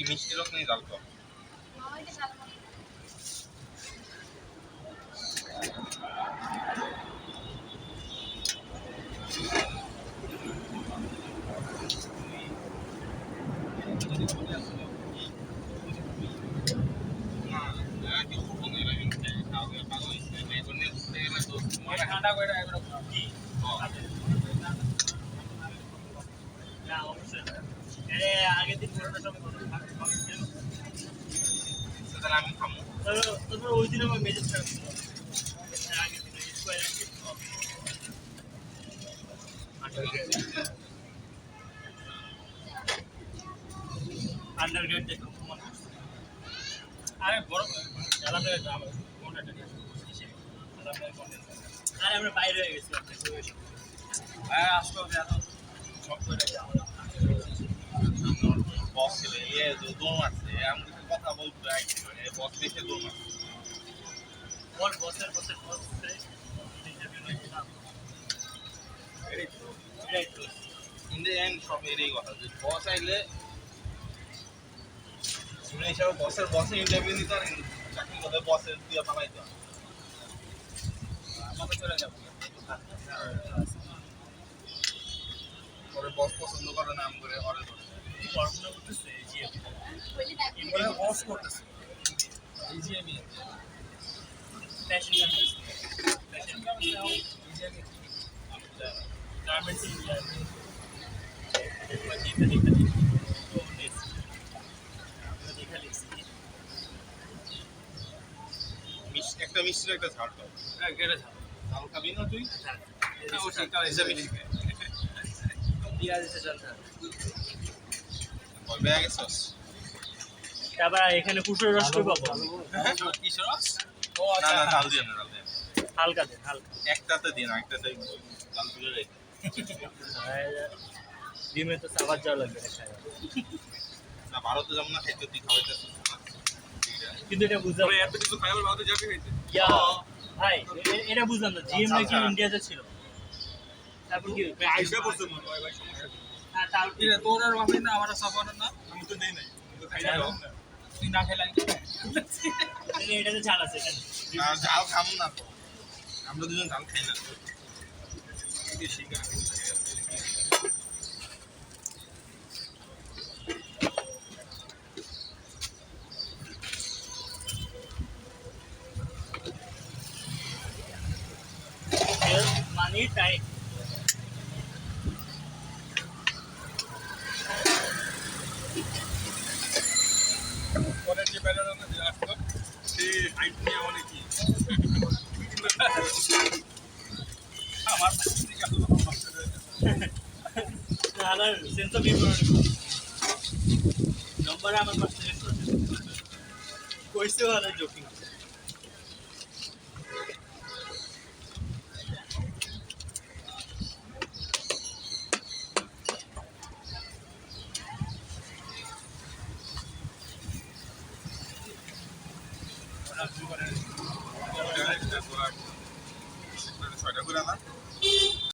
মিষ্টি রস নেই জাল টক ঠান্ডা করে কি না অবশ্যই আগের দিন পুরোটা সময় তাহলে আমি খামো তারপর ওই দিন আমার মেজাজ খারাপ ছিল আগের দিন আন্ডারগ্রেড দেখো আরে বড় আলাদা আরে আমরা বাইরে হয়ে গেছি হ্যাঁ আসতে হবে এত সব করে বস ছিল দোম আছে আমি কথা বলতে আইছিল বস দেখে দোম আছে বল বসের ইন্টারভিউ নিয়েছিলাম ইন দ্য এন্ড সব এরই কথা যে বস আইলে শুনে হিসাবে বসের ইন্টারভিউ নিতে আর চাকরি করতে বসের দিয়ে পাঠাইতে আমাকে চলে যাবো পরে বস পছন্দ করে নাম করে অরে পড়াশোনা করতেছে বস করতেছে ইজিএমই ফ্যাশন গার্মেন্টস ইন্ডিয়া একটা মিষ্টির একটা ঝাড় দাও কেটে ঝাল খাবি না তুই দিয়া দিতে চলতে ব্যাগ গেছস তারপর এখানে কুসুর রস কই পাবো কিসের রস না না ঝাল দিয়ে না ঝাল দিয়ে হালকা দেন হালকা একটাতে দিন একটাতে ঝাল তুলে রেখে ডিমে তো সাবার যাওয়া লাগবে না ভারতে যেমন না খাইতে তুই খাওয়াইতেছিস কিন্তু এটা বুঝলাম এত কিছু খাই আবার ভারতে যাবি খাইতে ইয়া ভাই এটা বুঝলাম না জিএম নাকি ইন্ডিয়াতে ছিল তারপর কি আইসা পড়ছে মনে হয় ভাই সমস্যা কি হ্যাঁ তারপর কি রে তোর আর ভাবি না আমার সাফার না আমি তো দেই নাই তো খাই না তুই না খাইলাই এটাতে ঝাল আছে এখানে না ঝাল খাম না তো আমরা দুজন ঝাল খাই না বেশি মানি টাইট পরের যে ব্যানার না যে আসলো সে হাইট নিয়ে অনেকই আমার না সেন্স অফ হিউমার নম্বরে আমার পাশে কইছে ভালো জোকিং